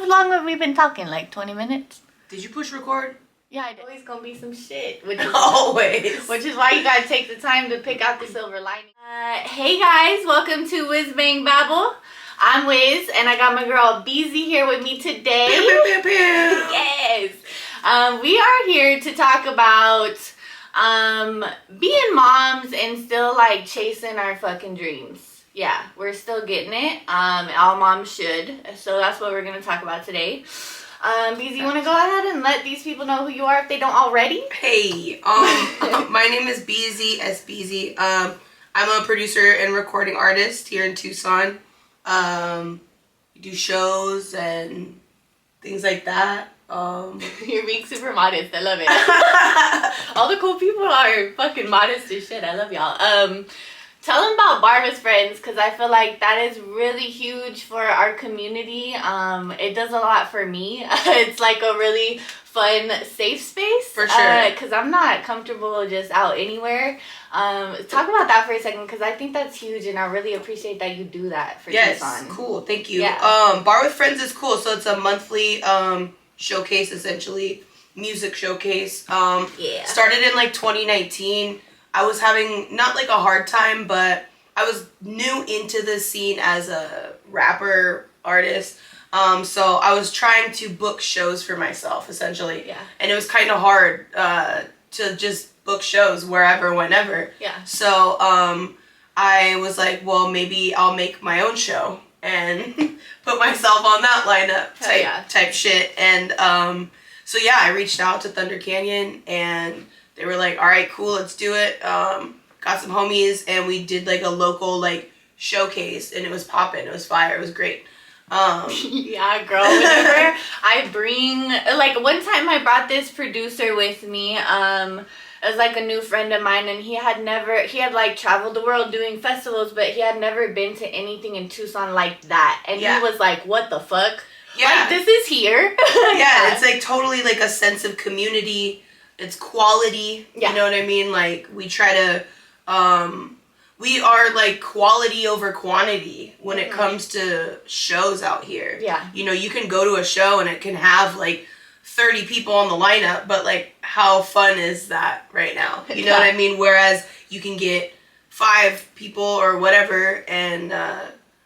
long have we been talking? Like 20 minutes? Did you push record? Yeah, I did. Always gonna be some shit. Which is, Always. Which is why you gotta take the time to pick out the silver lining. Hey guys, welcome to Whiz Babble. I'm Whiz, and I got my girl Beezy here with me today. Yes. We are here to talk about being moms and still like chasing our fucking dreams. Yeah, we're still getting it. All moms should. So that's what we're gonna talk about today. Beezy, you want to go ahead and let these people know who you are if they don't already? Hey, my name is Beezy, S-Beezy. I'm a producer and recording artist here in Tucson. We do shows and things like that. You're being super modest. I love it. All the cool people are fucking modest as shit. I love y'all. Tell them about Bar with Friends, because I feel like that is really huge for our community. It does a lot for me. It's like a really fun, safe space. For sure. Because I'm not comfortable just out anywhere. Talk about that for a second, because I think that's huge, and I really appreciate that you do that for Tucson. Yes, cool. Thank you. Yeah. Bar with Friends is cool. So it's a monthly showcase, essentially. Music showcase. Yeah. Started in like 2019. I was having not like a hard time, but I was new into the scene as a rapper artist. So I was trying to book shows for myself, essentially. Yeah. And it was kind of hard to just book shows wherever, whenever. Yeah. So I was like, well, maybe I'll make my own show and put myself on that lineup type shit. And so yeah, I reached out to Thunder Canyon, and they were like, all right, cool, let's do it. Got some homies, and we did like a local like showcase, and it was popping. It was fire. It was great. Yeah, girl, whenever I bring, like one time I brought this producer with me, it was like a new friend of mine, and he had like traveled the world doing festivals, but he had never been to anything in Tucson like that. And he was like, what the fuck? Yeah. Like, this is here. Yeah, it's like totally like a sense of community. It's quality. Yeah. You know what I mean? Like, we try to, we are like quality over quantity when it comes to shows out here. Yeah. You know, you can go to a show and it can have like 30 people on the lineup, but like, how fun is that right now? You know what I mean? Whereas you can get 5 people or whatever and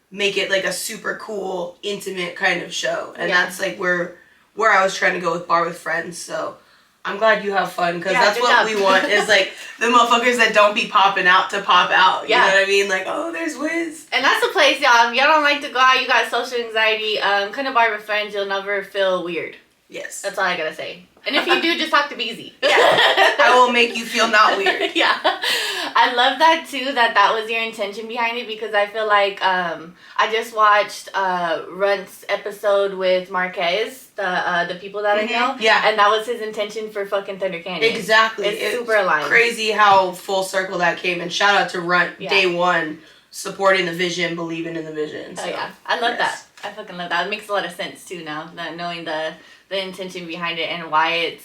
make it like a super cool, intimate kind of show. And that's like where I was trying to go with Bar with Friends. So I'm glad you have fun, because that's what we want, is like the motherfuckers that don't be popping out to pop out. You know what I mean? Like, oh, there's Whiz. And that's the place, y'all. If y'all don't like to go out, you got social anxiety, come to Bar with Friends, you'll never feel weird. Yes. That's all I gotta say. And if you do, just talk to Beezy. Yeah. I will make you feel not weird. Yeah. I love that too, that was your intention behind it, because I feel like I just watched Runt's episode with Marquez, the people that I know. Yeah. And that was his intention for fucking Thunder Canyon. Exactly. It's super aligned. Crazy how full circle that came. And shout out to Runt, day one, supporting the vision, believing in the vision. So, yeah. I love that. I fucking love that. It makes a lot of sense too now, that knowing the intention behind it and why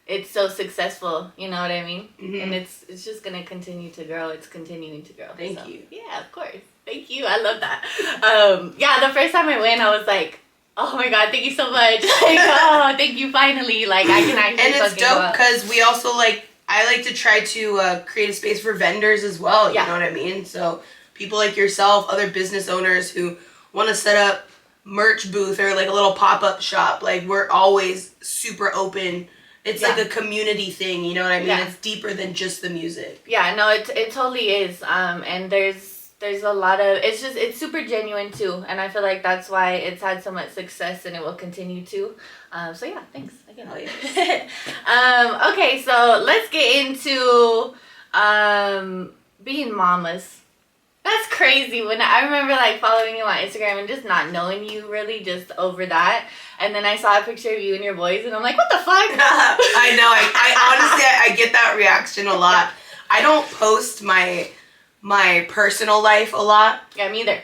it's so successful, you know what I mean? And it's just gonna continue to grow. It's continuing to grow. Thank you. Yeah, of course. Thank you. I love that. Yeah, the first time I went, I was like, oh my god, thank you so much. Like, oh, thank you finally. Like, I can actually. And it's dope because we also I like to try to create a space for vendors as well. You know what I mean? So people like yourself, other business owners who want to set up merch booth or like a little pop-up shop, like, we're always super open. It's like a community thing, you know what I mean? It's deeper than just the music. Yeah, no, it totally is. And there's a lot of, it's super genuine too, and I feel like that's why it's had so much success, and it will continue to. So yeah, thanks again. Okay, so let's get into being mamas. That's crazy. When I remember like following you on Instagram and just not knowing you really, just over that, and then I saw a picture of you and your boys, and I'm like, what the fuck? I know. I honestly I get that reaction a lot. I don't post my personal life a lot. Yeah, me either.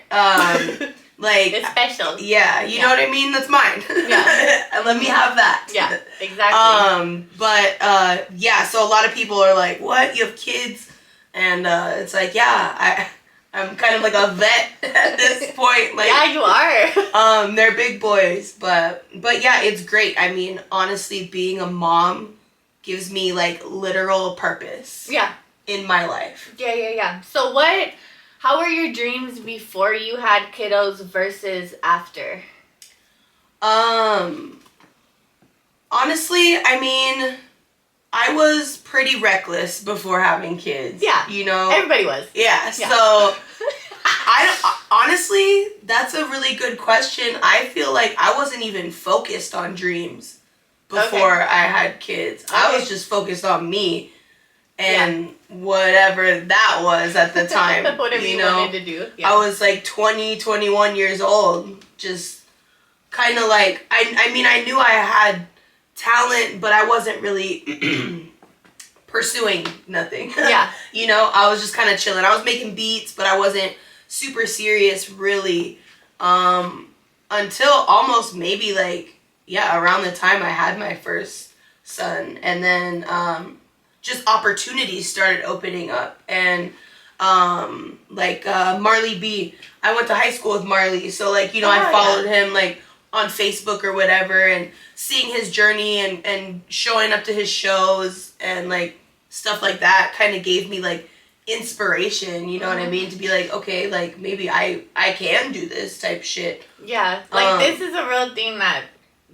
Like, it's special. Yeah, you know what I mean? That's mine. Yeah. And let me have that. Yeah, exactly. But yeah, so a lot of people are like, what? You have kids? And it's like, yeah, I'm kind of like a vet at this point. Like, yeah, you are. They're big boys, but yeah, it's great. I mean, honestly, being a mom gives me like literal purpose. Yeah. In my life. Yeah. So how were your dreams before you had kiddos versus after? Honestly, I mean, I was pretty reckless before having kids. Yeah. You know? Everybody was. Yeah. So, honestly, that's a really good question. I feel like I wasn't even focused on dreams before I had kids. Okay. I was just focused on me and whatever that was at the time. Whatever you wanted to do. Yeah. I was like 20, 21 years old. Just kind of like, I mean, I knew I had talent, but I wasn't really pursuing nothing. Yeah. You know, I was just kind of chilling. I was making beats, but I wasn't super serious really until almost maybe like, around the time I had my first son. And then just opportunities started opening up. And Marley B, I went to high school with Marley. So like, you know, I followed him like on Facebook or whatever, and seeing his journey and showing up to his shows and like stuff like that kind of gave me like inspiration, you know what I mean, to be like, okay, like maybe I can do this type shit. Yeah, like this is a real thing that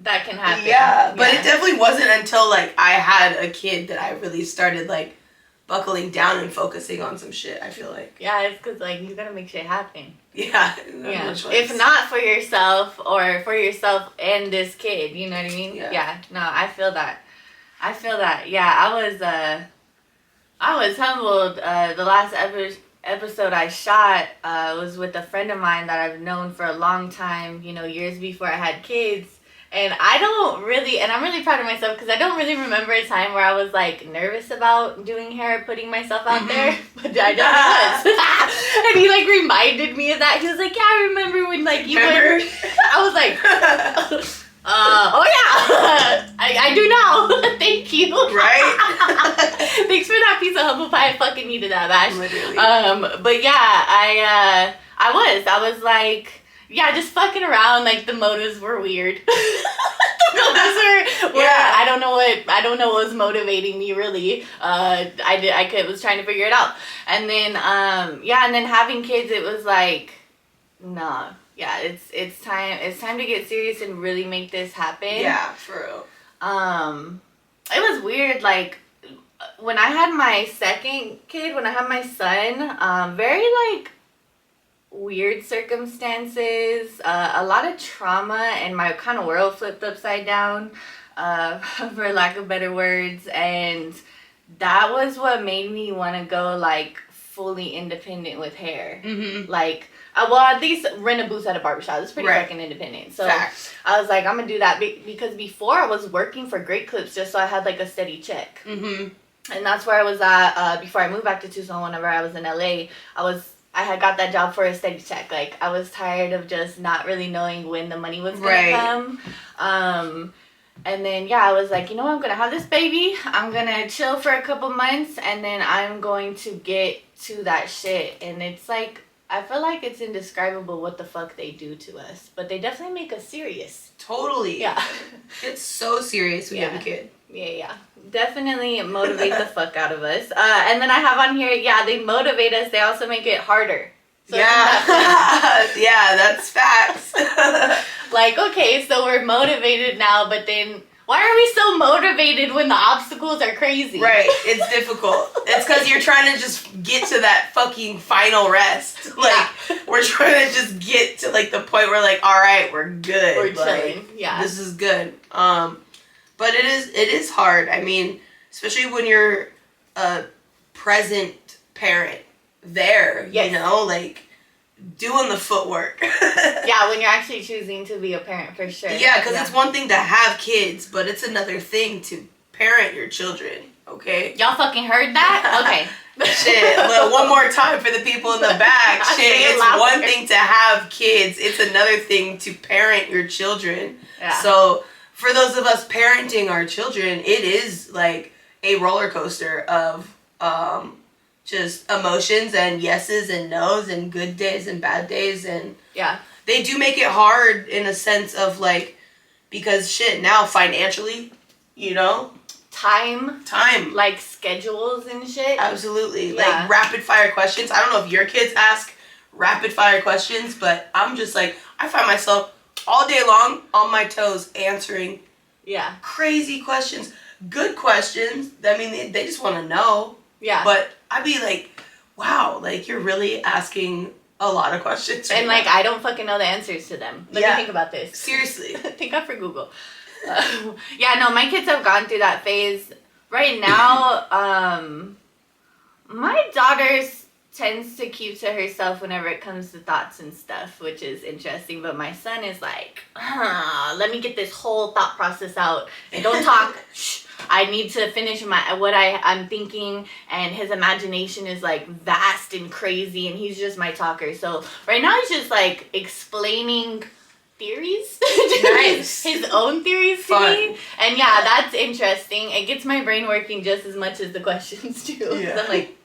can happen. Yeah, but it definitely wasn't until like I had a kid that I really started like buckling down and focusing on some shit, I feel like. Yeah, it's because like you gotta make shit happen. Yeah. If not for yourself or for yourself and this kid, you know what I mean? Yeah. No, I feel that. Yeah, I was humbled. The last episode I shot was with a friend of mine that I've known for a long time, you know, years before I had kids. And I'm really proud of myself because I don't really remember a time where I was like nervous about doing hair, putting myself out there, but I definitely was. And he like reminded me of that. He was like, yeah, I remember when like you were, I was like, oh yeah, I do now. Thank you. Right? Thanks for that piece of humble pie. I fucking needed that, Bash. Literally. But yeah, I was like, yeah, just fucking around. Like the motives were weird. The motives were I don't know what was motivating me really. I was trying to figure it out. And then and then having kids, it was like, nah. Yeah, it's time to get serious and really make this happen. Yeah, for real. It was weird, like when I had my second kid, when I had my son, very like weird circumstances, a lot of trauma, and my kind of world flipped upside down, for lack of better words, and that was what made me want to go like fully independent with hair. Mm-hmm. Like, well, at least rent a booth at a barbershop. It's pretty fucking independent. So Facts. I was like, I'm gonna do that because before I was working for Great Clips just so I had like a steady check. Mm-hmm. And that's where I was at before I moved back to Tucson. Whenever I was in LA, I had got that job for a steady check. Like, I was tired of just not really knowing when the money was going to come. And then, I was like, you know what? I'm going to have this baby. I'm going to chill for a couple months. And then I'm going to get to that shit. And it's like, I feel like it's indescribable what the fuck they do to us. But they definitely make us serious. Totally. Yeah. It's so serious when you have a kid. Yeah. Definitely motivate the fuck out of us. And then I have on here, they motivate us. They also make it harder. So that's facts. Like, okay, so we're motivated now, but then why are we so motivated when the obstacles are crazy? Right, it's difficult. It's because you're trying to just get to that fucking final rest. Like, we're trying to just get to like the point where like, all right, we're good. We're chilling. Yeah. This is good. But it is hard. I mean, especially when you're a present parent there, you know, like doing the footwork. Yeah, when you're actually choosing to be a parent, for sure. Yeah, because it's one thing to have kids, but it's another thing to parent your children, okay? Y'all fucking heard that? Okay. Shit, well, one more time for the people in the back. Shit, it's one thing to have kids. It's another thing to parent your children. Yeah. So for those of us parenting our children, it is like a roller coaster of just emotions and yeses and nos and good days and bad days, and they do make it hard in a sense of like, because shit now financially, you know, time, like schedules and shit. Absolutely. Like rapid fire questions. I don't know if your kids ask rapid fire questions, but I'm just like, I find myself all day long on my toes answering crazy questions, good questions. I mean, they just want to know. Yeah. But I'd be like, wow, like you're really asking a lot of questions. And like, I don't fucking know the answers to them. Let me think about this. Seriously. Thank God for Google. No, my kids have gone through that phase. Right now, my daughter tends to keep to herself whenever it comes to thoughts and stuff, which is interesting. But my son is like, let me get this whole thought process out and don't talk. Shh. I need to finish what I'm thinking, and his imagination is like vast and crazy, and he's just my talker. So right now he's just like explaining theories. Nice. His own theories to me. And that's interesting. It gets my brain working just as much as the questions do. I'm like,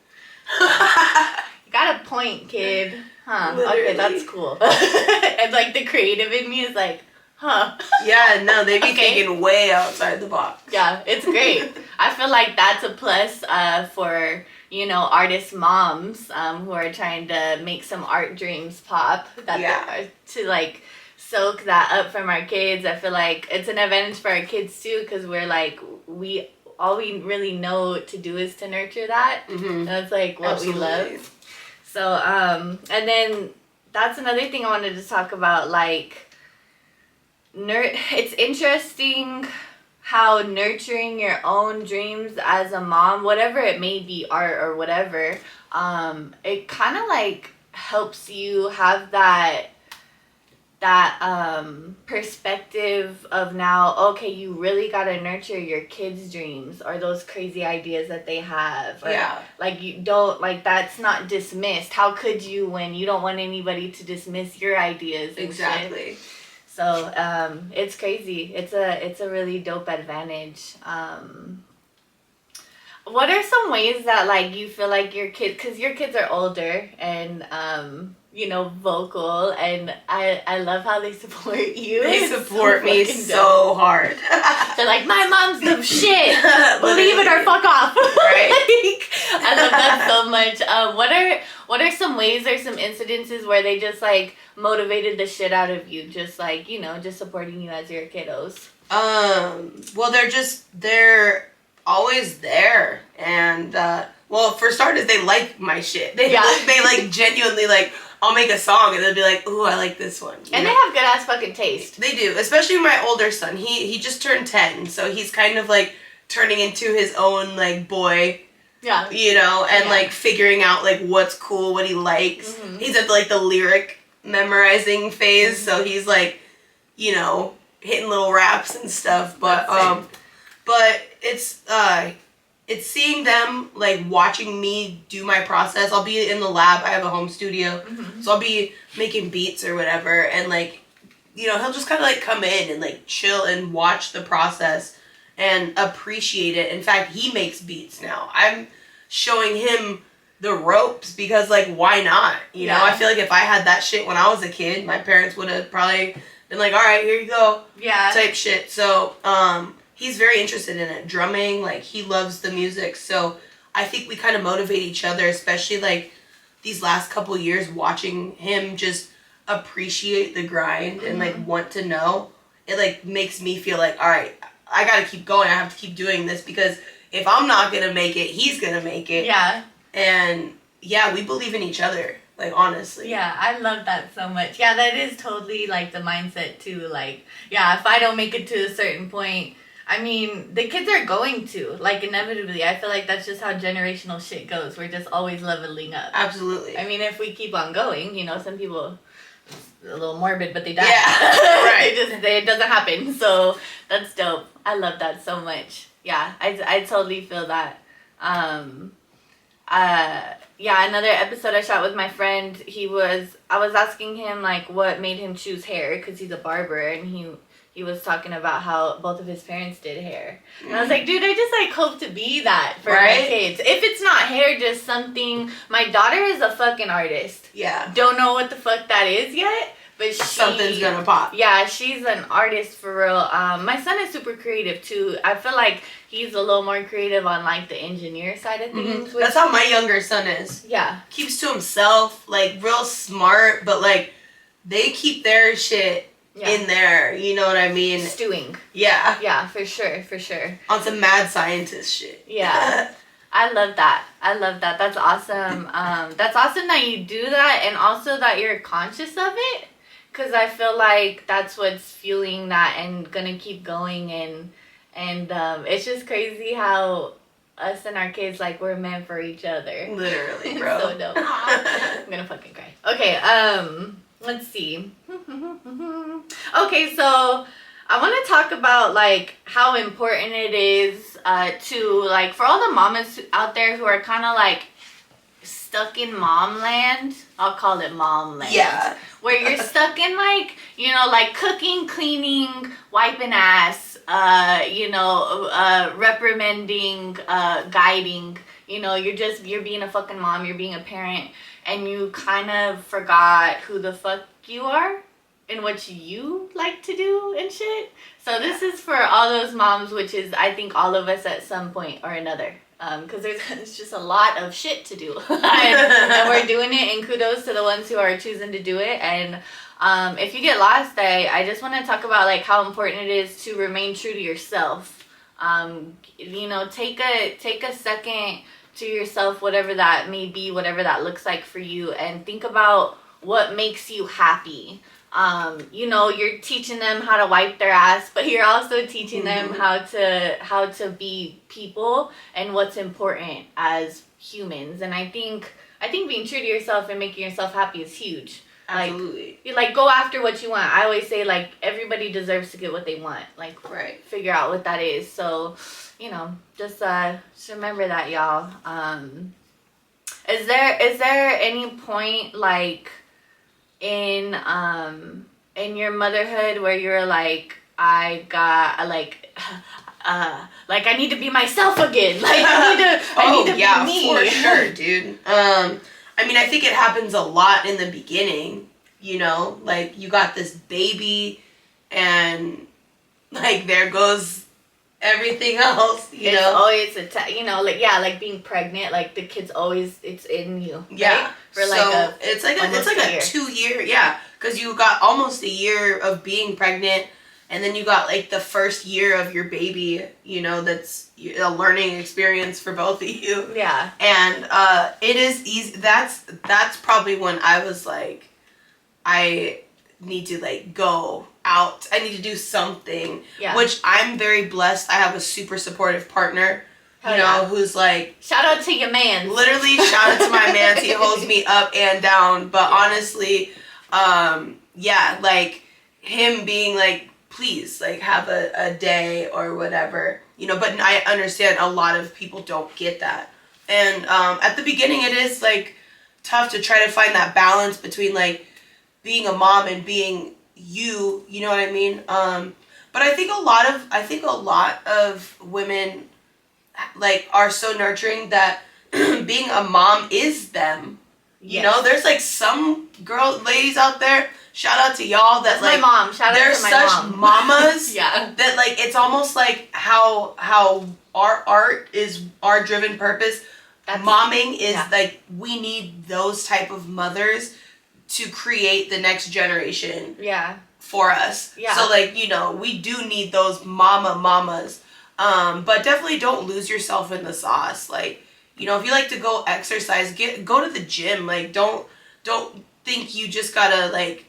you got a point, kid. Huh. Literally. Okay, that's cool. And like the creative in me is like, huh. Yeah, no, they be thinking way outside the box. Yeah, it's great. I feel like that's a plus for, artist moms who are trying to make some art dreams pop. To like soak that up from our kids. I feel like it's an advantage for our kids too, because we're like, all we really know to do is to nurture that. Mm-hmm. That's like what we love. So, and then that's another thing I wanted to talk about, like, it's interesting how nurturing your own dreams as a mom, whatever it may be, art or whatever, it kind of like helps you have that perspective of now, okay, you really got to nurture your kids' dreams or those crazy ideas that they have. Or, like, you don't, like, that's not dismissed. How could you when you don't want anybody to dismiss your ideas? Exactly. Shit? So, it's crazy. It's a really dope advantage. What are some ways that, like, you feel like your kids, because your kids are older and, vocal, and I love how they support you. They support me so hard. They're like, my mom's the shit. Believe it or fuck off. Right? I love that so much. What are some ways or some incidences where they just like motivated the shit out of you, just like, just supporting you as your kiddos? Well, they're always there, and well, for starters, they like my shit. They like genuinely like, I'll make a song and they'll be like, ooh, I like this one. And they have good ass fucking taste. They do, especially my older son. He just turned 10, so he's kind of like turning into his own like boy. Yeah. And like figuring out like what's cool, what he likes. Mm-hmm. He's at like the lyric memorizing phase, so he's like, hitting little raps and stuff. But it's seeing them, like, watching me do my process. I'll be in the lab. I have a home studio. Mm-hmm. So I'll be making beats or whatever. And, like, he'll just kind of, like, come in and, like, chill and watch the process and appreciate it. In fact, he makes beats now. I'm showing him the ropes because, like, why not? You know, I feel like if I had that shit when I was a kid, my parents would have probably been like, all right, here you go. Yeah. Type shit. So, he's very interested in it. Drumming, like, he loves the music. So I think we kind of motivate each other, especially, like, these last couple years, watching him just appreciate the grind and, like, want to know. It, like, makes me feel like, all right, I got to keep going. I have to keep doing this because if I'm not going to make it, he's going to make it. Yeah. And, we believe in each other, like, honestly. Yeah, I love that so much. Yeah, that is totally, like, the mindset, too. Like, if I don't make it to a certain point, I mean, the kids are going to, like, inevitably. I feel like that's just how generational shit goes. We're just always leveling up. Absolutely. I mean, if we keep on going, some people, a little morbid, but they die. Yeah, right. It doesn't happen. So that's dope. I love that so much. Yeah, I totally feel that. Another episode I shot with my friend, I was asking him, like, what made him choose hair, because he's a barber, and he he was talking about how both of his parents did hair. And I was like, dude, I just like hope to be that for my kids. If it's not hair, just something. My daughter is a fucking artist. Yeah. Don't know what the fuck that is yet, but something's gonna pop. Yeah, she's an artist for real. My son is super creative too. I feel like he's a little more creative on like the engineer side of things. That's how my younger son is. Yeah. Keeps to himself, like real smart, but like they keep their shit in there. You know what I mean? Stewing. Yeah. Yeah, for sure, for sure. On some mad scientist shit. Yeah. I love that. That's awesome. That's awesome that you do that, and also that you're conscious of it. Because I feel like that's what's fueling that and gonna keep going, and it's just crazy how us and our kids, like, we're meant for each other. Literally, bro. So dope. I'm gonna fucking cry. Okay, let's see. Okay, so I want to talk about, like, how important it is to, like, for all the mamas out there who are kind of, like, stuck in mom land. I'll call it mom land. Yeah. Where you're stuck in, like, you know, like cooking, cleaning, wiping ass, reprimanding, guiding. You know, you're being a fucking mom, you're being a parent, and you kind of forgot who the fuck you are and what you like to do and shit. So this is for all those moms, which is, I think, all of us at some point or another. Because there's just a lot of shit to do. and we're doing it, and kudos to the ones who are choosing to do it. And if you get lost, I just want to talk about, like, how important it is to remain true to yourself. You know, take a second to yourself, whatever that may be, whatever that looks like for you, and think about what makes you happy. You know, you're teaching them how to wipe their ass, but you're also teaching them how to be people and what's important as humans. And I think being true to yourself and making yourself happy is huge. Absolutely. Like go after what you want. I always say, like, everybody deserves to get what they want. Like, figure out what that is. So, you know, just remember that, y'all. Is there any point, like, in your motherhood where you're like, I need to be myself again, like I need to be me? For sure, dude. I mean, I think it happens a lot in the beginning, you know, like you got this baby and like there goes everything else, you know. Always like being pregnant, like the kid's always, it's in you, yeah, right? For like it's like a 2 year, yeah, because you got almost a year of being pregnant, and then you got like the first year of your baby, you know, that's a learning experience for both of you. Yeah. And it is easy. That's probably when I was like, I need to like go out. I need to do something. Yeah. Which I'm very blessed. I have a super supportive partner, who's like, shout out to your man. Literally, shout out to my man. He holds me up and down. But honestly, like him being like, please, like, have a day or whatever, you know. But I understand a lot of people don't get that. And at the beginning, it is like tough to try to find that balance between like being a mom and being you know what I mean? But I think a lot of women like are so nurturing that being a mom is them. You know, there's like some ladies out there, shout out to y'all, that's like, my mom. Shout out to my mom. They're such mamas. Yeah. That like it's almost like how our art is our driven purpose. Momming is like, we need those type of mothers to create the next generation. Yeah. For us. Yeah. So like, you know, we do need those mamas. But definitely don't lose yourself in the sauce. Like, you know, if you like to go exercise, go to the gym. Like, don't think you just gotta like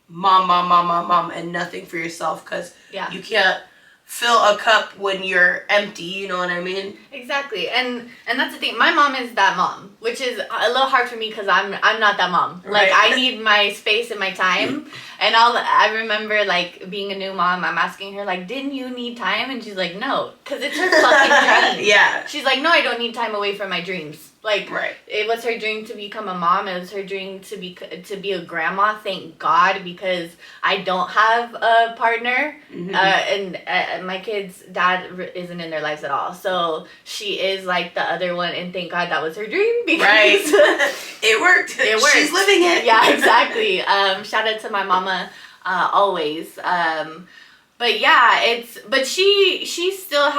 mom and nothing for yourself, because you can't fill a cup when you're empty, you know what I mean? Exactly. And that's the thing. My mom is that mom, which is a little hard for me because I'm not that mom. Like, I need my space and my time. And I remember, like, being a new mom, I'm asking her, like, didn't you need time? And she's like, no, because it's her fucking dream. Yeah. She's like, no, I don't need time away from my dreams. Like, right. It was her dream to become a mom. It was her dream to be a grandma. Thank God, because I don't have a partner, and my kids' dad isn't in their lives at all. So she is like the other one, and thank God that was her dream. Because it worked. It worked. She's living it. Yeah, exactly. Shout out to my mama, always. But yeah, but she still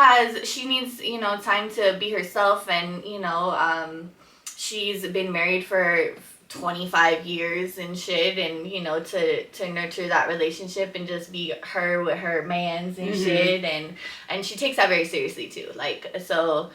she needs, time to be herself, and, she's been married for 25 years and shit, and, to nurture that relationship and just be her with her mans and shit, and she takes that very seriously too. Like, so,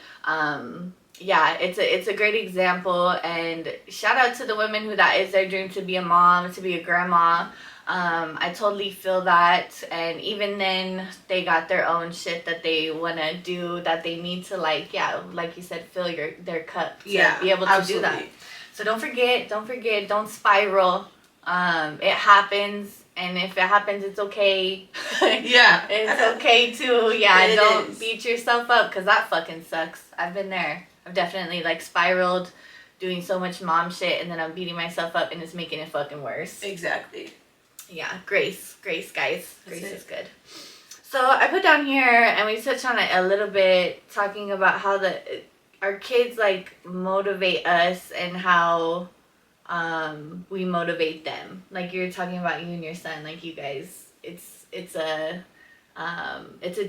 yeah, it's a great example, and shout out to the women who that is their dream, to be a mom, to be a grandma. I totally feel that, and even then they got their own shit that they want to do, that they need to, like you said, fill their cup to be able to do that. So don't forget, don't spiral. It happens, and if it happens, it's okay. Yeah. It's okay too. Yeah, don't beat yourself up, because that fucking sucks. I've been there. I've definitely, like, spiraled doing so much mom shit, and then I'm beating myself up, and it's making it fucking worse. Exactly. Yeah, grace, guys. Grace is good. So I put down here, and we touched on it a little bit, talking about how our kids, like, motivate us, and how we motivate them. Like, you're talking about you and your son, like, you guys, it's a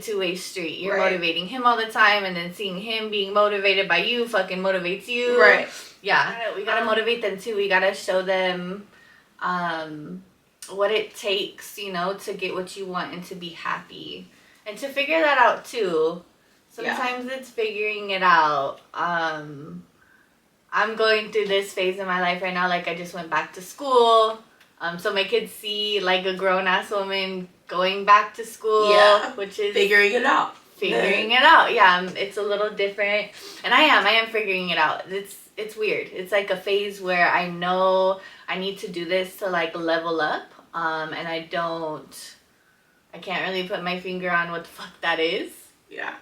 two-way street. You're motivating him all the time, and then seeing him being motivated by you fucking motivates you. Right. Yeah, we gotta motivate them too. We gotta show them what it takes, to get what you want and to be happy. And to figure that out too. Sometimes it's figuring it out. I'm going through this phase in my life right now. Like, I just went back to school. So my kids see, like, a grown-ass woman going back to school. Yeah. Which is... Figuring it out. Yeah, it's a little different. And I am figuring it out. It's weird. It's like a phase where I know I need to do this to, like, level up. And I can't really put my finger on what the fuck that is. Yeah.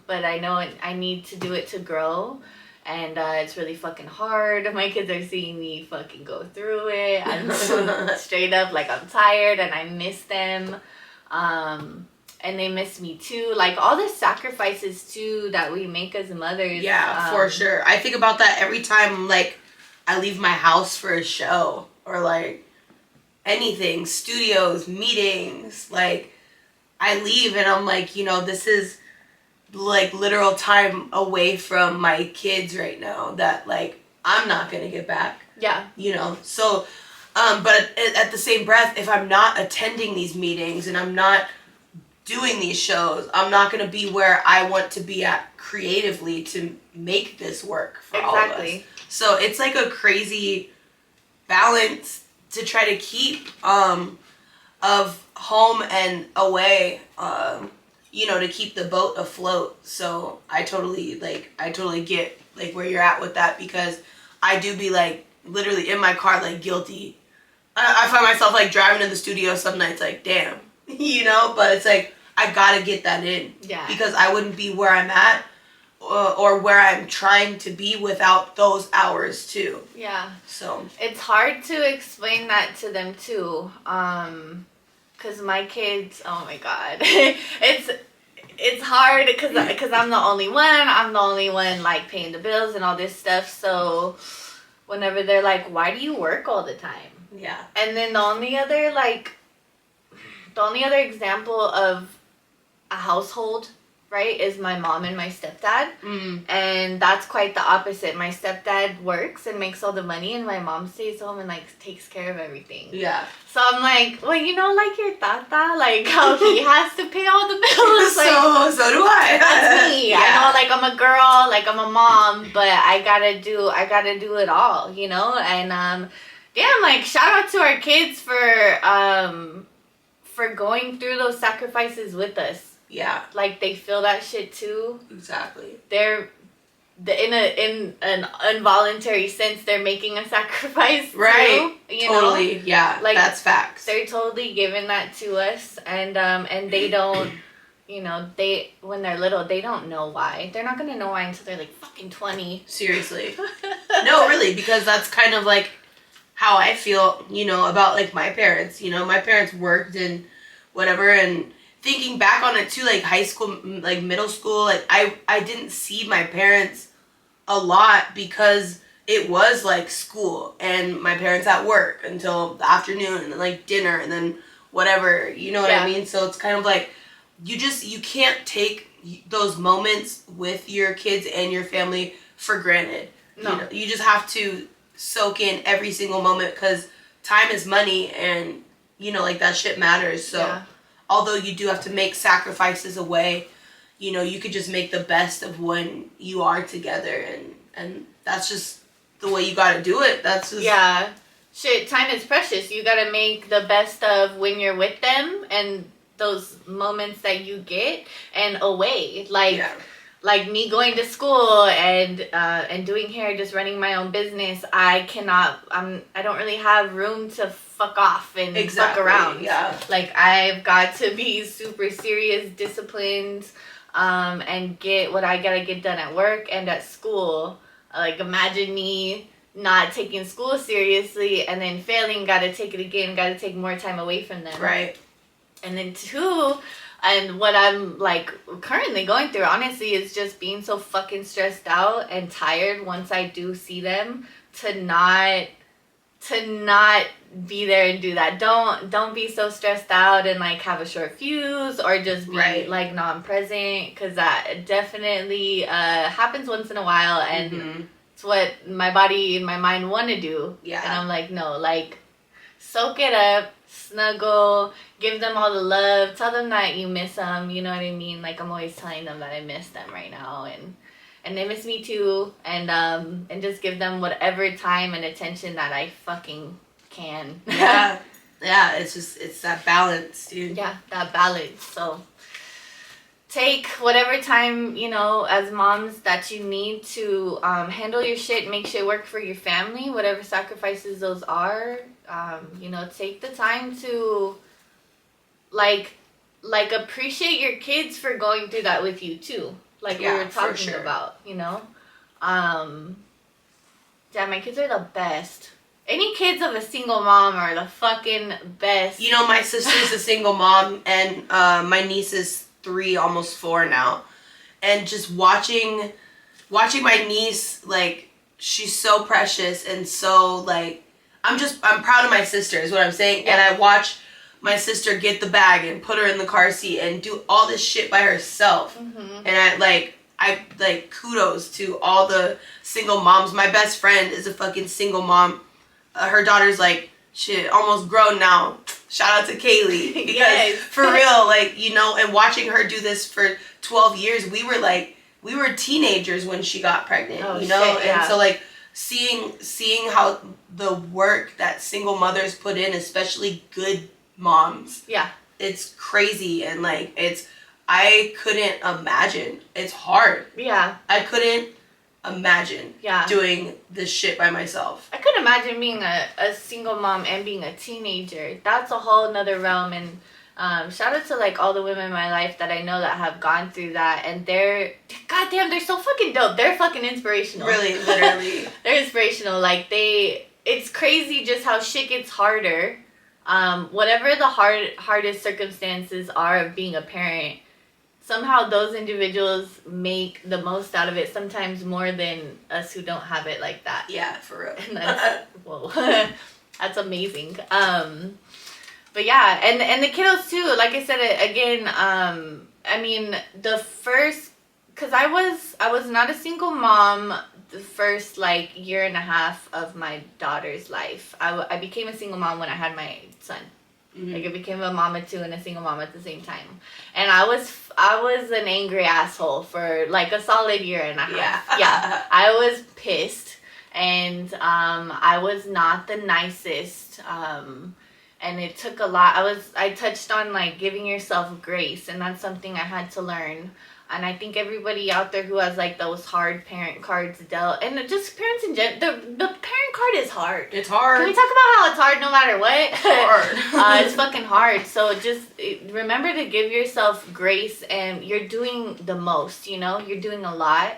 But I know I need to do it to grow. And it's really fucking hard. My kids are seeing me fucking go through it. I'm straight up, like, I'm tired and I miss them. And they miss me too. Like, all the sacrifices too that we make as mothers. Yeah, for sure. I think about that every time, like, I leave my house for a show, or, like, anything, studios, meetings. Like, I leave and I'm like, this is, like, literal time away from my kids right now that, like, I'm not gonna get back. Yeah. So, but at the same breath, if I'm not attending these meetings and I'm not doing these shows, I'm not gonna be where I want to be at creatively to make this work for all of us. So it's like a crazy balance to try to keep of home and away, to keep the boat afloat. So I totally get, like, where you're at with that, because I do be, like, literally in my car, like, guilty. I find myself, like, driving to the studio some nights, like, damn, but it's like, I gotta get that in. Yeah. Because I wouldn't be where I'm at, or where I'm trying to be without those hours too. Yeah. So it's hard to explain that to them too, cause my kids, oh my god, it's hard because I'm the only one. I'm the only one, like, paying the bills and all this stuff. So whenever they're like, "Why do you work all the time?" Yeah. And then the only other example of a household, right, is my mom and my stepdad. And that's quite the opposite. My stepdad works and makes all the money, and my mom stays home and, like, takes care of everything. Yeah. So I'm like, well, like your tata, like, how he has to pay all the bills. Like, so do I. That's me. Yeah. I know, like, I'm a girl, like, I'm a mom, but I gotta do it all, And damn, like, shout out to our kids for going through those sacrifices with us. Yeah. Like, they feel that shit too. Exactly. They're in an involuntary sense, they're making a sacrifice right too, totally know? Yeah, like, that's facts. They're totally giving that to us, and they don't you know, when they're little, they don't know why. They're not gonna know why until they're like fucking 20. Seriously. No, really, because that's kind of like how I feel, you know, about like my parents. You know, my parents worked and whatever, and thinking back on it too, like high school, like middle school, like I didn't see my parents a lot because it was like school and my parents at work until the afternoon and then like dinner and then whatever, you know what I mean? So it's kind of like you can't take those moments with your kids and your family for granted. No. You know, you just have to soak in every single moment because time is money and, you know, like that shit matters. So although you do have to make sacrifices away, you know, you could just make the best of when you are together, and that's just the way you gotta do it. That's just... Yeah. Shit, time is precious. You gotta make the best of when you're with them and those moments that you get and away. Like me going to school and doing hair, just running my own business, I don't really have room to fuck off and fuck around. Yeah. Like I've got to be super serious, disciplined, and get what I gotta get done at work and at school. Like imagine me not taking school seriously and then failing, gotta take it again, gotta take more time away from them. Right. And then two, and what I'm like currently going through, honestly, is just being so fucking stressed out and tired once I do see them to not be there and do that. Don't be so stressed out and like have a short fuse or just be like non-present, because that definitely happens once in a while, and it's what my body and my mind want to do. Yeah. And I'm like, no, like soak it up, snuggle, give them all the love, tell them that you miss them, you know what I mean? Like I'm always telling them that I miss them right now, and they miss me too, and just give them whatever time and attention that I fucking can. Yeah. Yeah, it's that balance, dude. Yeah, that balance. So take whatever time, you know, as moms that you need to handle your shit, make shit work for your family, whatever sacrifices those are. You know, take the time to like appreciate your kids for going through that with you too. Like we were talking about, you know. Yeah, my kids are the best. Any kids of a single mom are the fucking best. You know, my sister's a single mom, and my niece is 3, almost 4 now. And just watching my niece, like, she's so precious and so, like, I'm proud of my sister is what I'm saying. Yeah. And I watch my sister get the bag and put her in the car seat and do all this shit by herself. Mm-hmm. And I kudos to all the single moms. My best friend is a fucking single mom. Her daughter's like, shit, almost grown now. Shout out to Kaylee. Because yes. For real, like, you know, and watching her do this for 12 years, we were teenagers when she got pregnant, you know? Shit, yeah. And so, like, seeing how the work that single mothers put in, especially good moms. Yeah. It's crazy, and, like, I couldn't imagine. It's hard. Yeah. I couldn't imagine doing this shit by myself. I couldn't imagine being a single mom and being a teenager. That's a whole nother realm. And shout out to like all the women in my life that I know that have gone through that, and they're so fucking dope. They're fucking inspirational. Really, literally. They're inspirational. Like it's crazy just how shit gets harder. Whatever the hardest circumstances are of being a parent, somehow those individuals make the most out of it, sometimes more than us who don't have it like that. Yeah, for real. And that's, whoa, that's amazing. But yeah, and the kiddos too, like I said, again, I mean, because I was not a single mom the first like year and a half of my daughter's life. I became a single mom when I had my son. Mm-hmm. Like I became a mom of 2 and a single mom at the same time, and I was an angry asshole for like a solid year and a half. Yeah, I was pissed, and I was not the nicest. And it took a lot. I touched on like giving yourself grace, and that's something I had to learn. And I think everybody out there who has like those hard parent cards dealt, and just parents in general, the parent card is hard. It's hard. Can we talk about how it's hard no matter what? It's hard. It's fucking hard. So just remember to give yourself grace, and you're doing the most, you know? You're doing a lot,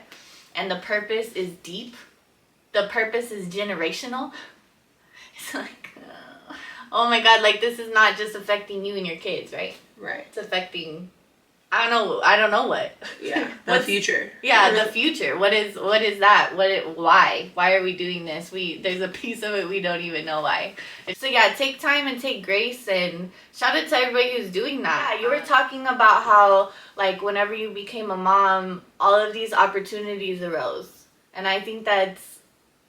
and the purpose is deep. The purpose is generational. It's like, oh my God, like this is not just affecting you and your kids, right? Right. It's affecting... I don't know what. Yeah, the future. Yeah, the future. What is that? Why? Why are we doing this? There's a piece of it we don't even know why. So yeah, take time and take grace, and shout out to everybody who's doing that. Yeah, you were talking about how like whenever you became a mom, all of these opportunities arose, and I think that's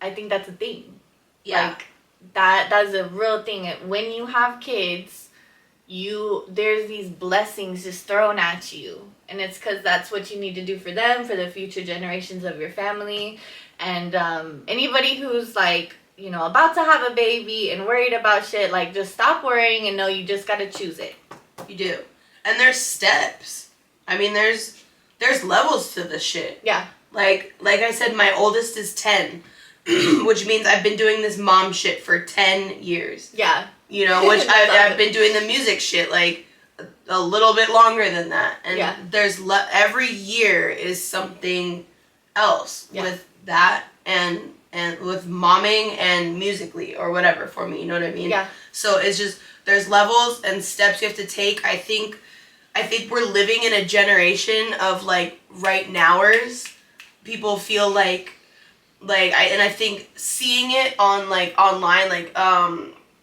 a thing. Yeah, like that's a real thing. When you have kids, there's these blessings just thrown at you, and it's because that's what you need to do for them, for the future generations of your family. And anybody who's like, you know, about to have a baby and worried about shit, like just stop worrying and know you just gotta choose it. You do. And there's steps. I mean, there's levels to this shit. Yeah. Like I said, my oldest is 10, which means I've been doing this mom shit for 10 years. Yeah. You know, which I've been doing the music shit like a little bit longer than that. And yeah. there's every year is something else with that and with momming and musically or whatever for me, you know what I mean? Yeah. So it's just, there's levels and steps you have to take. I think we're living in a generation of like right nowers. People feel like I think seeing it on like online, like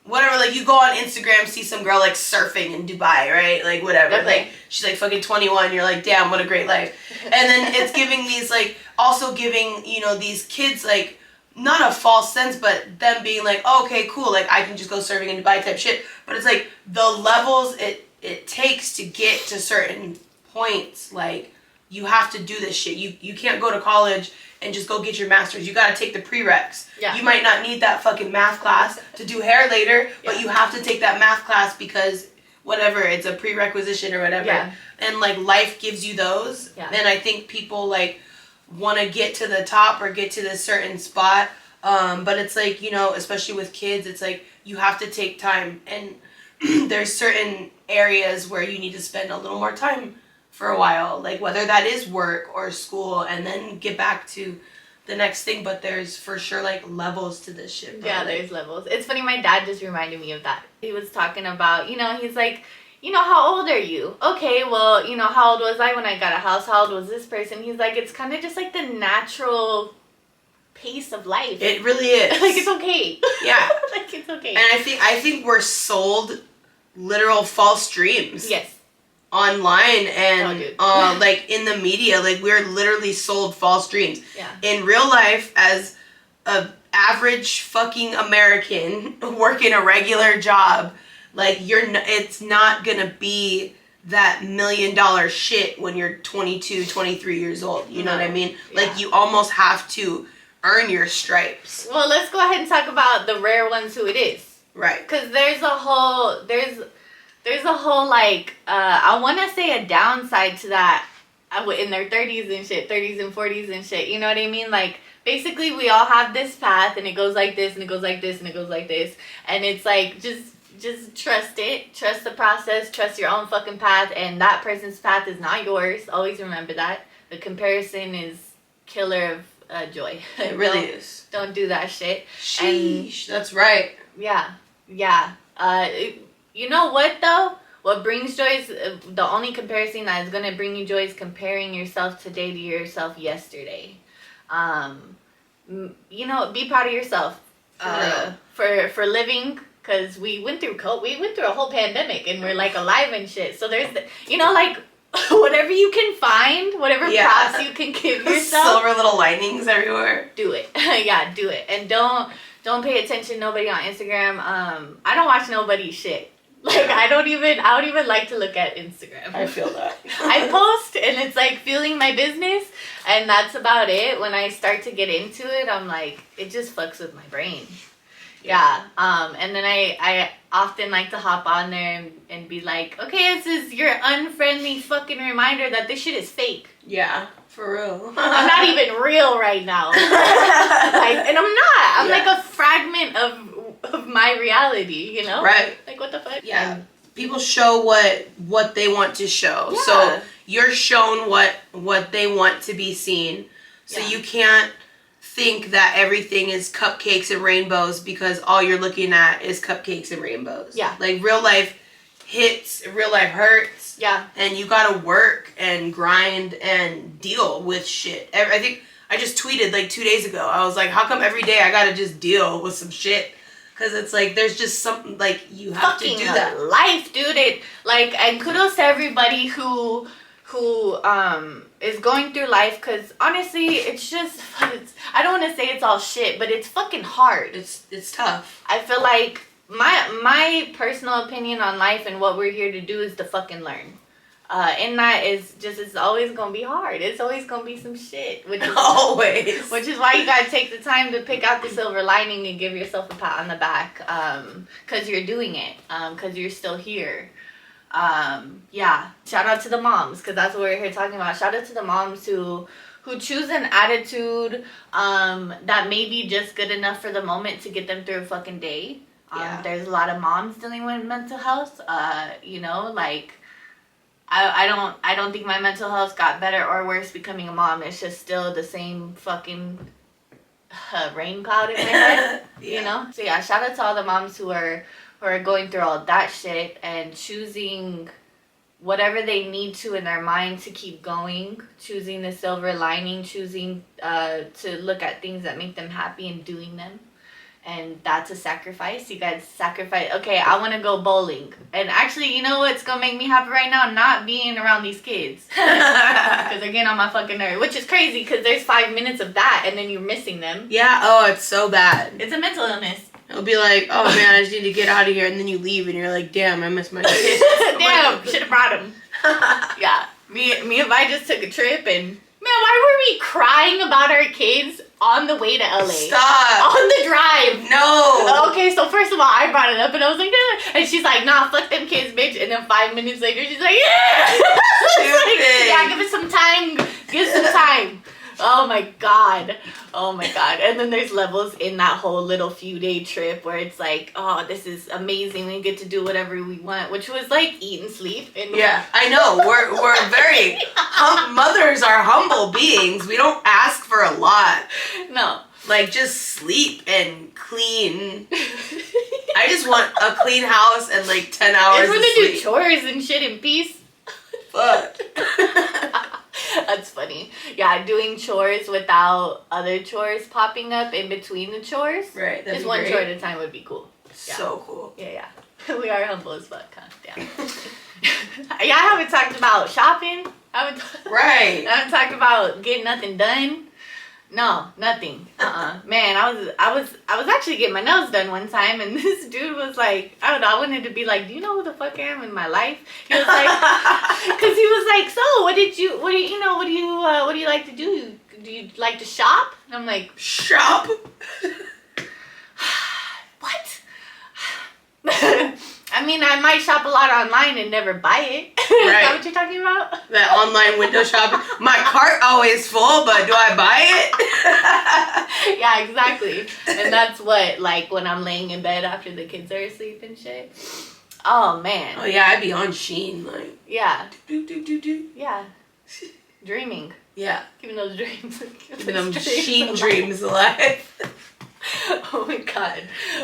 whatever, like you go on Instagram, see some girl like surfing in Dubai, right? Like whatever. Okay. Like she's like fucking 21, you're like, damn, what a great life. And then it's giving these like, also giving, you know, these kids like, not a false sense, but them being like, oh, okay, cool, like I can just go surfing in Dubai type shit. But it's like the levels it takes to get to certain points, like you have to do this shit. You can't go to college and just go get your master's. You gotta take the prereqs. Yeah. You might not need that fucking math class to do hair later, but you have to take that math class because whatever, it's a prerequisition or whatever. Yeah. And like life gives you those. Yeah. And I think people like want to get to the top or get to this certain spot. But it's like, you know, especially with kids, it's like you have to take time, and there's certain areas where you need to spend a little more time for a while, like whether that is work or school, and then get back to the next thing. But there's for sure like levels to this shit, bro. Yeah, there's levels. It's funny, my dad just reminded me of that. He was talking about, you know, he's like, you know, how old are you? Okay, well, you know, how old was I when I got a house? How old was this person? He's like, it's kind of just like the natural pace of life. It really is. Like, it's okay. Yeah. Like, it's okay. And I think we're sold literal false dreams. Yes. Online and like in the media, like we're literally sold false dreams. Yeah. In real life, as a average fucking American working a regular job, like it's not gonna be that $1 million shit when you're 22, 23 years old. You know what I mean? Yeah. Like you almost have to earn your stripes. Well, let's go ahead and talk about the rare ones who it is. Right. Because there's a whole like, I want to say a downside to that in their 30s and shit, 30s and 40s and shit, you know what I mean? Like, basically we all have this path, and it goes like this, and it goes like this, and it goes like this, and it's like, just trust it, trust the process, trust your own fucking path, and that person's path is not yours. Always remember that. The comparison is killer of joy. It really is. Don't do that shit. Sheesh, that's right. Yeah. You know what, though? What brings joy is the only comparison that is going to bring you joy is comparing yourself today to yourself yesterday. You know, be proud of yourself for living, because we went through a whole pandemic, and we're like alive and shit. So there's you know, like whatever you can find, whatever props you can give yourself, silver little linings everywhere. Do it. Yeah, do it, and don't pay attention to nobody on Instagram. I don't watch nobody's shit. Like, I don't even like to look at Instagram. I feel that. I post, and it's like feeling my business, and that's about it. When I start to get into it, I'm like, it just fucks with my brain. Yeah. And then I often like to hop on there and be like, okay, this is your unfriendly fucking reminder that this shit is fake. Yeah, for real. I'm not even real right now. And I'm not. I'm like a fragment of my reality, you know? Right. Like, what the fuck? Yeah. People show what they want to show. Yeah. So you're shown what they want to be seen. So you can't think that everything is cupcakes and rainbows because all you're looking at is cupcakes and rainbows. Yeah. Like real life hits, real life hurts. Yeah. And you gotta work and grind and deal with shit. I think I just tweeted like 2 days ago. I was like, how come every day I gotta just deal with some shit? Because it's like there's just something like you have fucking to do that. Life, dude. And kudos to everybody who is going through life, because honestly I don't want to say it's all shit, but it's fucking hard. It's tough. I feel like my personal opinion on life and what we're here to do is to fucking learn. And that is just, it's always gonna be hard. It's always gonna be some shit. Which is why you gotta take the time to pick out the silver lining and give yourself a pat on the back, because you're doing it, because you're still here. Yeah, shout out to the moms, because that's what we're here talking about. Shout out to the moms who choose an attitude that may be just good enough for the moment to get them through a fucking day. There's a lot of moms dealing with mental health. You know, like I don't think my mental health got better or worse becoming a mom. It's just still the same fucking rain cloud in my head. You know. So yeah, shout out to all the moms who are going through all that shit and choosing whatever they need to in their mind to keep going, choosing the silver lining, choosing to look at things that make them happy and doing them. And that's a sacrifice. You guys sacrifice. Okay, I want to go bowling. And actually, you know what's going to make me happy right now? Not being around these kids. Because they're getting on my fucking nerve. Which is crazy because there's 5 minutes of that and then you're missing them. Yeah, oh, it's so bad. It's a mental illness. It'll be like, oh man, I just need to get out of here. And then you leave and you're like, damn, I miss my kids. Damn, should have brought them. Yeah. Me and I just took a trip and, man, why were we crying about our kids on the way to LA? Stop. On the drive. No. Okay, so first of all, I brought it up and I was like, yeah. And she's like, nah, fuck them kids, bitch. And then 5 minutes later, she's like, yeah. Like, yeah, give it some time. Give it some time. Oh my god. Oh my god. And then there's levels in that whole little few day trip where it's like, oh, this is amazing. We get to do whatever we want, which was like eat and sleep. And yeah, I know. We're very mothers are humble beings. We don't ask for a lot. No. Like just sleep and clean. I just want a clean house and like 10 hours. I want to do chores and shit in peace. Fuck. That's funny. Yeah, doing chores without other chores popping up in between the chores. Right. Just one chore at a time would be cool. Yeah. So cool. Yeah. We are humble as fuck, huh? Damn. Yeah, I haven't talked about shopping. Right. I haven't talked about getting nothing done. No, nothing. Man, I was actually getting my nails done one time, and this dude was like, I don't know, I wanted to be like, do you know who the fuck I am in my life? He was like, because he was like, so what do you like to do? Do you like to shop? And I'm like, shop? What? I mean, I might shop a lot online and never buy it. Is that what you're talking about? That online window shopping. My cart always full, but do I buy it? Yeah, exactly. And that's what, like, when I'm laying in bed after the kids are asleep and shit. Oh, man. Oh, yeah, I'd be on Shein, like. Yeah. Do. Yeah. Dreaming. Yeah. Keeping those dreams. Keeping them Shein dreams alive. Oh my god.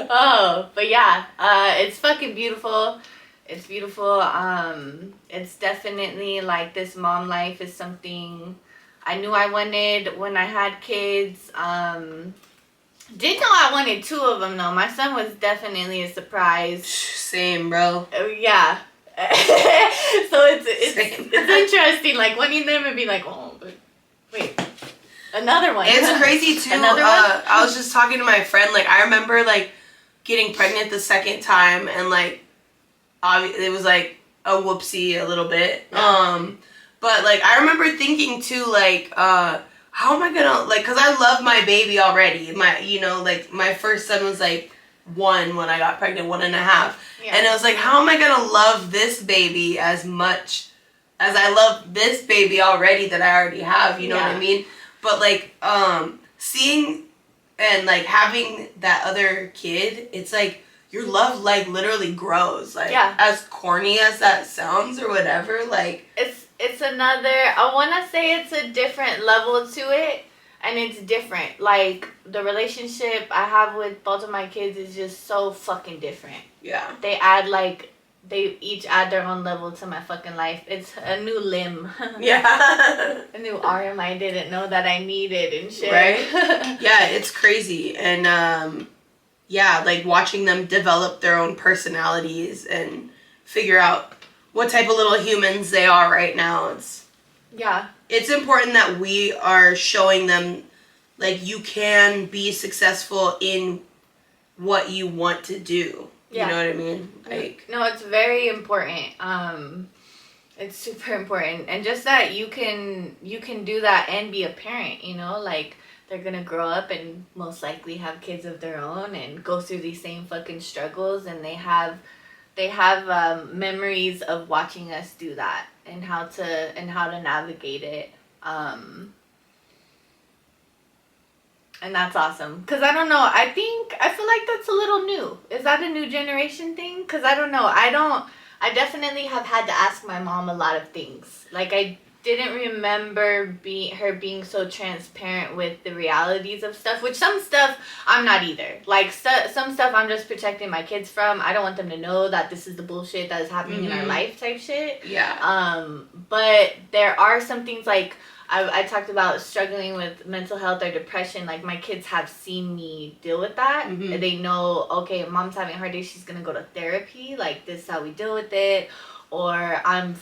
Oh, but yeah, it's fucking beautiful. It's beautiful. It's definitely like this mom life is something I knew I wanted when I had kids. Didn't know I wanted 2 of them though. My son was definitely a surprise. Same, bro. Yeah. So it's interesting, like wanting them and be like, oh, but wait. Another one. It's crazy too. Another one? I was just talking to my friend. Like I remember like getting pregnant the second time, and like it was like a whoopsie a little bit. Yeah. But like I remember thinking too, like how am I gonna like? Cause I love my baby already. Like my first son was like 1 when I got pregnant, 1.5. Yeah. And it was like, how am I going to love this baby as much as I love this baby already that I already have, you know what I mean? But like, seeing and like having that other kid, it's like, your love like literally grows. Like, as corny as that sounds or whatever, like. It's another, I want to say it's a different level to it. And it's different. Like, the relationship I have with both of my kids is just so fucking different. Yeah. They add, like, they each add their own level to my fucking life. It's a new limb. Yeah. A new arm I didn't know that I needed and shit. Right? Yeah, it's crazy. And, yeah, like, watching them develop their own personalities and figure out what type of little humans they are right now. It's important that we are showing them, like, you can be successful in what you want to do. You know what I mean? Like, no, it's very important. It's super important. And just that you can do that and be a parent, you know? Like, they're gonna grow up and most likely have kids of their own and go through these same fucking struggles, and they have memories of watching us do that and how to navigate it. And that's awesome. Cause I don't know. I feel like that's a little new. Is that a new generation thing? Cause I don't know. I definitely have had to ask my mom a lot of things. Like, I didn't remember her being so transparent with the realities of stuff, which some stuff I'm not either. Like, some stuff I'm just protecting my kids from. I don't want them to know that this is the bullshit that is happening in our life type shit. Yeah. But there are some things, like, I talked about struggling with mental health or depression. Like, my kids have seen me deal with that. Mm-hmm. They know, okay, mom's having a hard day, she's gonna go to therapy. Like, this is how we deal with it. Or I'm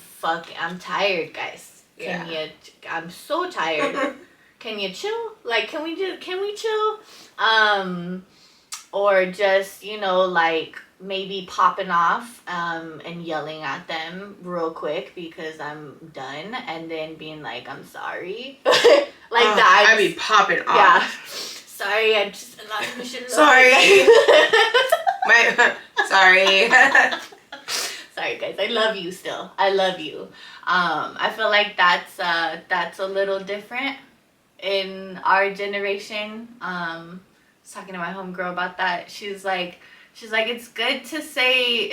tired, guys. I'm so tired. Can you chill? Like, can we chill? Or just, you know, like, maybe popping off and yelling at them real quick because I'm done, and then being like, I'm sorry. Like that. I be popping off. Yeah. Sorry, I just sorry. Sorry. Sorry, guys. I love you still. I love you. I feel like that's a little different in our generation. I was talking to my homegirl about that. She's like, it's good to say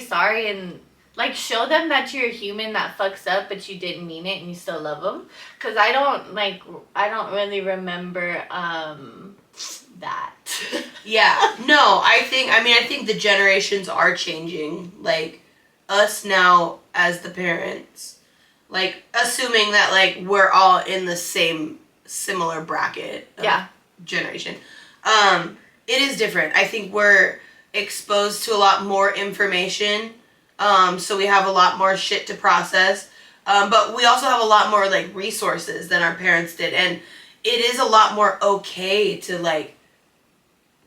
sorry and, like, show them that you're a human that fucks up, but you didn't mean it and you still love them. Cause I don't really remember that. Yeah. No, I think the generations are changing. Like, us now as the parents, like, assuming that, like, we're all in the same similar bracket of generation. It is different. I think we're exposed to a lot more information. So we have a lot more shit to process. But we also have a lot more, like, resources than our parents did. And it is a lot more okay to, like,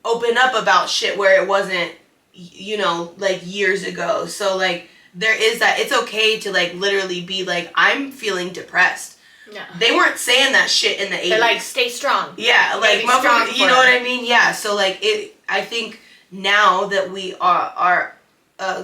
open up about shit where it wasn't, you know, like, years ago. So, like, there is that. It's okay to, like, literally be like, I'm feeling depressed. Yeah. They weren't saying that shit in the 80s. They're like, stay strong. Yeah, like, motherfucker, you know what I mean? Yeah, so, like, I think now that we are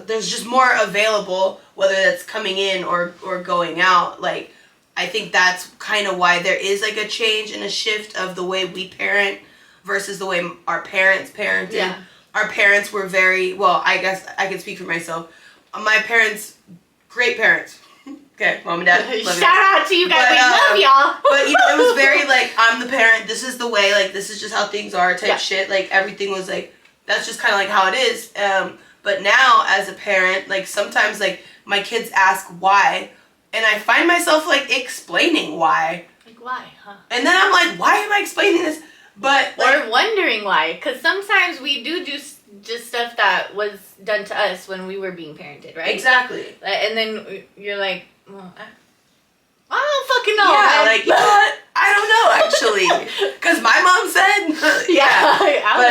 there's just more available, whether that's coming in or going out. Like, I think that's kind of why there is, like, a change and a shift of the way we parent versus the way our parents parented. Yeah. Our parents were very, well, I guess I can speak for myself. My parents, great parents. Okay, mom and dad, love Shout out to you guys, we love y'all. But, you know, it was very, like, I'm the parent, this is the way, like, this is just how things are type shit. Like, everything was, like, that's just kind of, like, how it is. But now, as a parent, like, sometimes, like, my kids ask why, and I find myself, like, explaining why. Like, why, huh? And then I'm like, why am I explaining this? But, like, or wondering why. Because sometimes we do just stuff that was done to us when we were being parented, right? Exactly. And then you're like, well, I don't fucking know. Yeah, like, you know what? I don't know, actually. Because my mom said,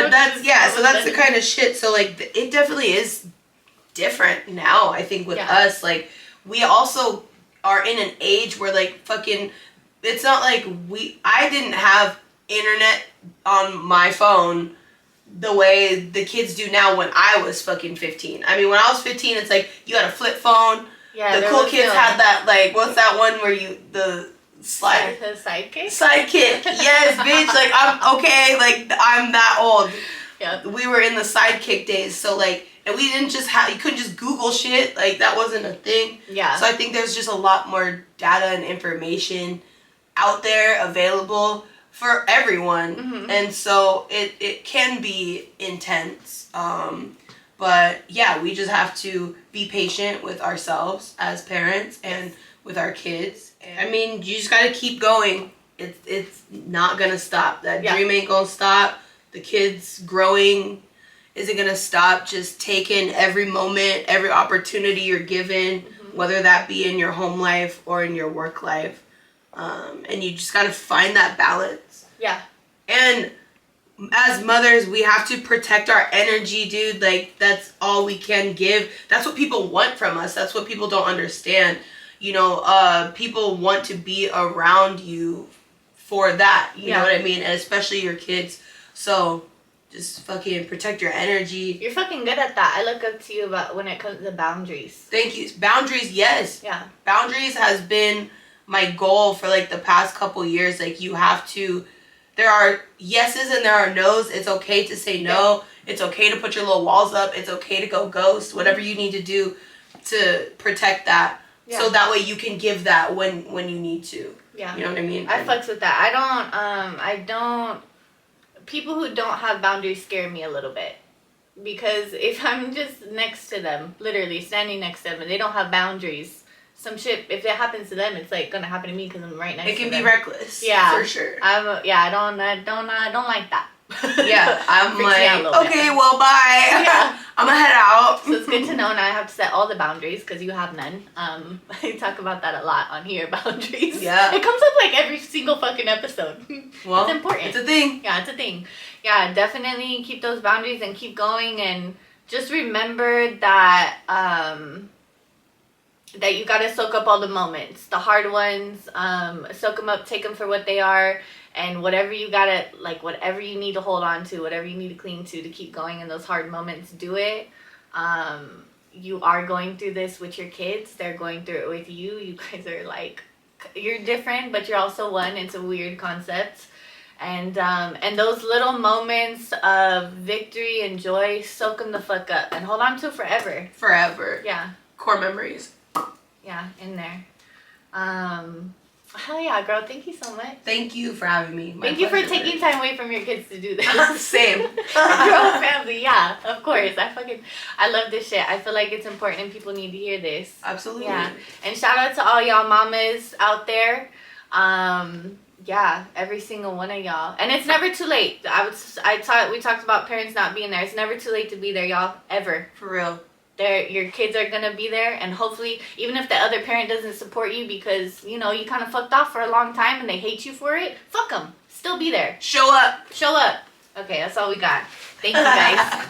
But that's, so that's the kind of shit. So, like, it definitely is different now, I think, with us. Like, we also are in an age where, like, fucking, it's not like I didn't have internet on my phone the way the kids do now when I was fucking 15. I mean, when I was 15, it's like, you had a flip phone. Yeah, the cool kids had that, like, what's that one where the slide? The sidekick? Sidekick. Yes, bitch. Like, I'm okay. Like, I'm that old. Yeah. We were in the sidekick days. So, like, and we didn't just have, you couldn't just Google shit. Like, that wasn't a thing. Yeah. So I think there's just a lot more data and information out there available for everyone. Mm-hmm. And so it can be intense. But yeah, we just have to be patient with ourselves as parents and with our kids. I mean, you just gotta keep going. It's not gonna stop. That dream ain't gonna stop. The kids growing isn't gonna stop. Just taking every moment, every opportunity you're given, whether that be in your home life or in your work life. And you just gotta find that balance. Yeah. And as mothers, we have to protect our energy, dude. Like, that's all we can give. That's what people want from us. That's what people don't understand. You know, people want to be around you for that. You know what I mean? And especially your kids. So just fucking protect your energy. You're fucking good at that. I look up to you about when it comes to boundaries. Thank you. Boundaries, yes. Yeah. Boundaries has been my goal for like the past couple years. Like, you have to, there are yeses and there are nos. It's okay to say no. It's okay to put your little walls up. It's okay to go ghost. Whatever you need to do to protect that. Yeah. So that way you can give that when you need to. Yeah. You know what I mean? I fucks with that. I don't, people who don't have boundaries scare me a little bit. Because if I'm just next to them, literally standing next to them, and they don't have boundaries, some shit, if it happens to them, it's like gonna happen to me because I'm right next to them. It can be reckless. Yeah. For sure. I don't like that. Yeah, I'm like, okay, well, bye. Yeah. I'm gonna head out. So it's good to know, and I have to set all the boundaries because you have none. I talk about that a lot on here, boundaries. Yeah. It comes up like every single fucking episode. Well, it's important. It's a thing. Yeah, it's a thing. Yeah, definitely keep those boundaries and keep going, and just remember that that you gotta soak up all the moments, the hard ones. Soak them up, take them for what they are. And whatever you gotta, like, whatever you need to hold on to, whatever you need to cling to keep going in those hard moments, do it. You are going through this with your kids. They're going through it with you. You guys are, like, you're different, but you're also one. It's a weird concept. And those little moments of victory and joy, soak them the fuck up. And hold on to forever. Forever. Yeah. Core memories. Yeah, in there. Hell yeah, girl. Thank you so much. Thank you for having me. Thank you for taking time away from your kids to do this. Same. Your whole family, yeah, of course. I love this shit. I feel like it's important and people need to hear this. Absolutely. Yeah. And shout out to all y'all mamas out there. Yeah, every single one of y'all. And it's never too late. We talked about parents not being there. It's never too late to be there, y'all. Ever. For real. Your kids are gonna be there, and hopefully, even if the other parent doesn't support you because you kind of fucked off for a long time and they hate you for it, fuck them. Still be there. Show up. Show up. Okay, that's all we got. Thank you guys.